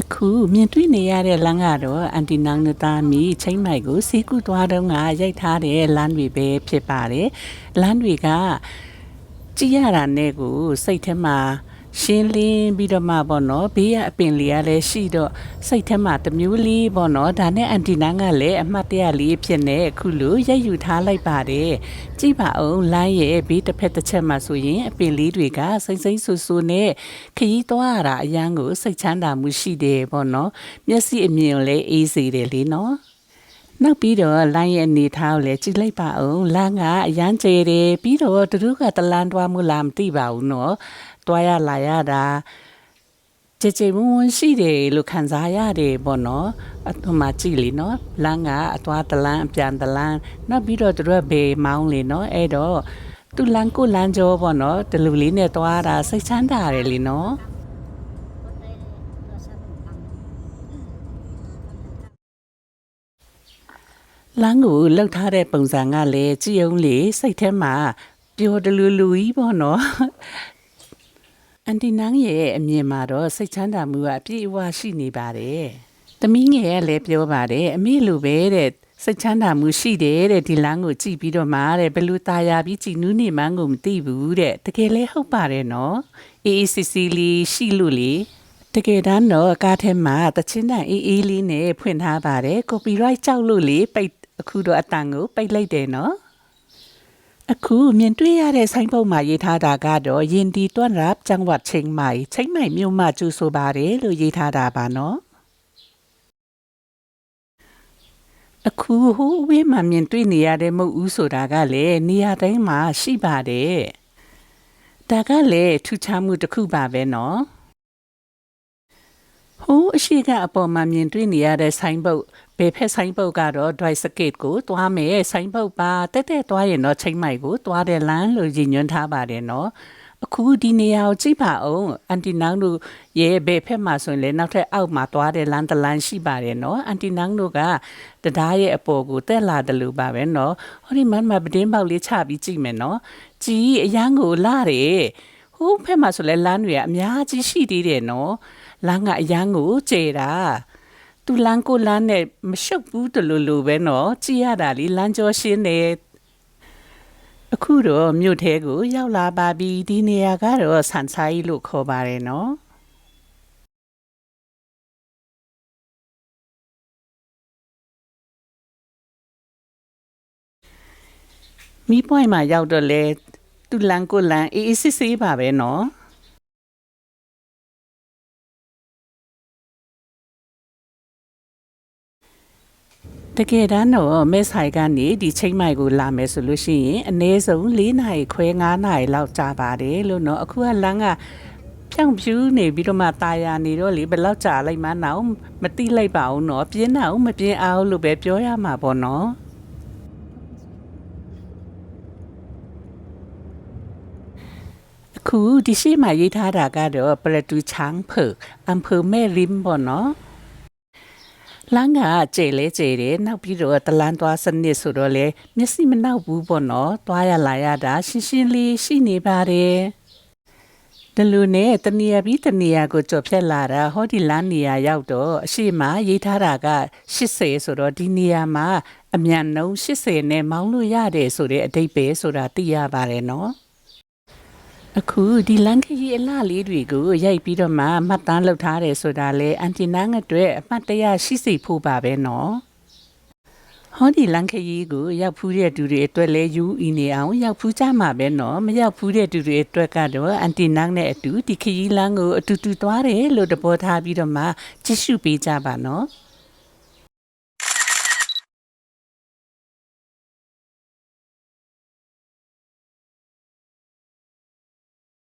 အခုမြင်တွေ့နေရတဲ့လမ်းကတော့အန်တီနောင်နသားမီချင်းမိုက်ကိုစီးကူးသွားတော့ကရိုက်ထားတဲ့လမ်းတွေပဲဖြစ်ပါတယ်လမ်းတွေကကြည့်ရတာနဲ့ကိုစိတ်ထဲမှာရှင်းလင်းပြီးတော့မှပေါ့နော်ဘေးကအပင်လေးရလဲရှိတော့စိတ်ထဲမှာတမျိုးလေးပေါ့နော်ဒါနဲ့အန်တီနောင်ကလည်းအမှတ်တရလေးဖြစ်နေအခုလိုရိုက်ယူထားလိုက်ပါတယ်ကြည့်ပါဦးလမ်းရဲ့ဘေးတစ်ဖက်တစ်ချက်မှာဆိုရင်အပင်လေးတွေကစိမ့်စိမ့်ဆူဆူနဲ့ခရီးသွားရတာအရန်ကိုစိတ်ချမ်းသာမှုရှိတယ်ပေါ့နော်မျက်စိအမြင်ကိုလည်းအေးစေတယ်လေနော်နောက်ပြီးတော့လိုင်းရဲ့အနေထားကိုလည်းကြည့်လိုက်ပါဦးလမ်းကအရန်ကျယ်တယ်ပြီးတော့သူတို့ကတလန်းတွားမှုလားမသိပါဘူးနော်တွားရလာရတာကြည်ကြည်မွန်းမွန်းရှိတယ်လို့ခံစားရတယ်ပေါ့နော်အထမကြည့်လေနော်လမ်းကအတွားတလန်းအပြန်တလန်းနောက်ပြီးတော့သူတို့ဘေးမောင်းလေနော်အဲ့တော့သူလမ်းကိုလမ်းကျော်ပေါ့နော်ဒီလိုလေးနဲ့တွားတာစိတ်ချမ်းသာတယ်လေနော်လမ်းကိုလှုပ်ထားတဲ့ပုံစံကလည်းကြည်အောင်လေစိတ်ထဲမှာပျော်တလူလူကြီးပေါ့နော်အန်တီနန်းရဲ့အမြင်မှာတော့စိတ်ချမ်းသာမှုကအပြည့်အဝရှိနေပါတယ်။သမီးငယ်ကလည်းပြောပါတယ်အမေလိုပဲတဲ့စိတ်ချမ်းသာမှုရှိတယ်တဲ့ဒီလမ်းကိုကြည့်ပြီးတော့မှတဲ့ဘယ်လိုตายရပြီးကြည်နူးနေမှန်းကိုမသိဘူးတဲ့တကယ်လည်းဟုတ်ပါတယ်နော်။အေးအေးစီစီလေးရှိလို့လေတကယ်တမ်းတော့ကားထဲမှာတချင်းတန်အေးအေးလေးနဲ့ဖွင့်ထားပါတယ်။ copyright ကြောက်လို့လေပိတ်အခုတော့အတန်ကိုပိတ်လိုက်တယ်နော်အခုမြင်တွေ့ရတဲ့ဆိုင်းပုတ်မှာရေးထားတာကတော့ရင်ဒီတွန်းရပ်จังหวัดเชียงใหม่မြို့မှာကျူဆိုပါတယ်လို့ရေးထားတာပါနော်အခုဟိုဝေးမှာမြင်တွေ့နေရတဲ့မုတ်ဦးဆိုတာကလည်းနေရာတိုင်းမှာရှိပါတယ်ဒါကလည်းထူးခြားမှုတစ်ခုပါပဲနော်ဟိုအရှိကအပေါ်မှာမြင်တွေ့နေရတဲ့ဆိုင်းပုတ်ဘယ်ဖက်ဆိုင်ပုတ်ကတော့ dry skate ကိုတွားမယ်ဆိုင်ပုတ်ပါတက်တက်တွားရင်တော့ချိန်မိုက်ကိုတွားတဲ့လမ်းလို့ရည်ညွှန်းထားပါတယ်နော်အခုဒီနေရာကိုကြည့်ပါဦးအန်တီနောင်တို့ရဲ့ဘယ်ဖက်မှာဆိုရင်လည်းနောက်ထပ်အောက်မှာတွားတဲ့လမ်းတစ်လမ်းရှိပါတယ်နော်အန်တီနောင်တို့ကတရားရဲ့အပေါ်ကိုတက်လာတယ်လို့ပါပဲနော်ဟောဒီမန်မှာပတင်းပေါက်လေးချပြီးကြည့်မယ်နော်ကြည်အရန်ကိုလာတယ်ဟိုဖက်မှာဆိုလဲလမ်းတွေကအများကြီးရှိသေးတယ်နော်လမ်းကအရန်ကိုကျဲတာသူလမ်းကိုလမ်းနဲ့မရှုပ်ဘူးတလို့လို့ပဲနော်ကြည်ရတာလေလမ်းကျော်ရှင်းနေအခုတော့မြို့ထဲကိုရောက်လာပါပြီဒီနေရာကတော့ဆန်ဆိုင်လို့ခေါ်ပါတယ်နော်မီးပွိုင်းမှာရောက်တော့လေသူလမ်းကိုလမ်းအေးအေးဆေးဆေးပါပဲနော်တကယ်တမ်းတော့မဲဆိုင်ကနေဒီချိန်မိုက်ကိုလာမယ်ဆိုလို့ရှိရင်အနည်းဆုံး4နာရီခွဲ5နာရီလောက်ကြာပါတယ်လို့နော်အခုကလမ်းကဖြောင့်ဖြူးနေပြီးတော့မှตายာနေတော့လေဘယ်လောက်ကြာလိုက်မှန်းတော့မသိလိုက်ပါဘူးနော်ပြင်းတော့မပြင်းအောင်လို့ပဲပြောရမှာပေါ့နော်အခုဒီရှိမှရေးထားတာကတော့ပရတူချန်းဖုအမ်ဖုမဲရင်းပေါ့နော်လမ်းကကျဲလဲကျဲတယ်နောက်ပြီးတော့တလန်းသွားစနစ်ဆိုတော့လေမျက်စိမနှောက်ဘူးပေါ့နော်သွားရလာရတာရှင်းရှင်းလေးရှိနေပါတယ်ဒီလိုနဲ့တနေရာပြီးတနေရာကိုကြော်ဖြတ်လာတာဟောဒီလမ်းနေရာရောက်တော့အရှိမရေးထားတာက80ဆိုတော့ဒီနေရာမှာအမြန်နှုန်း80နဲ့မောင်းလို့ရတယ်ဆိုတဲ့အဓိပ္ပာယ်ဆိုတာသိရပါတယ်နော်အခုဒီလန်ခရီအလားလေးတွေကိုရိုက်ပြီးတော့မှမှတ်တမ်းလုပ်ထားတယ်ဆိုတာလေအန်တီနာငတ်တွေအမှတ်တရရှိစေဖို့ပါပဲနော်ဟောဒီလန်ခရီကိုရောက်ဖူးတဲ့သူတွေအတွက်လဲယူအီနေအောင်ရောက်ဖူးကြမှာပဲနော်မရောက်ဖူးတဲ့သူတွေအတွက်ကတော့အန်တီနာနဲ့အတူဒီခရီလန်ကိုအတူတူသွားတယ်လို့တပေါ်ထားပြီးတော့မှကြည့်ရှုပေးကြပါနော်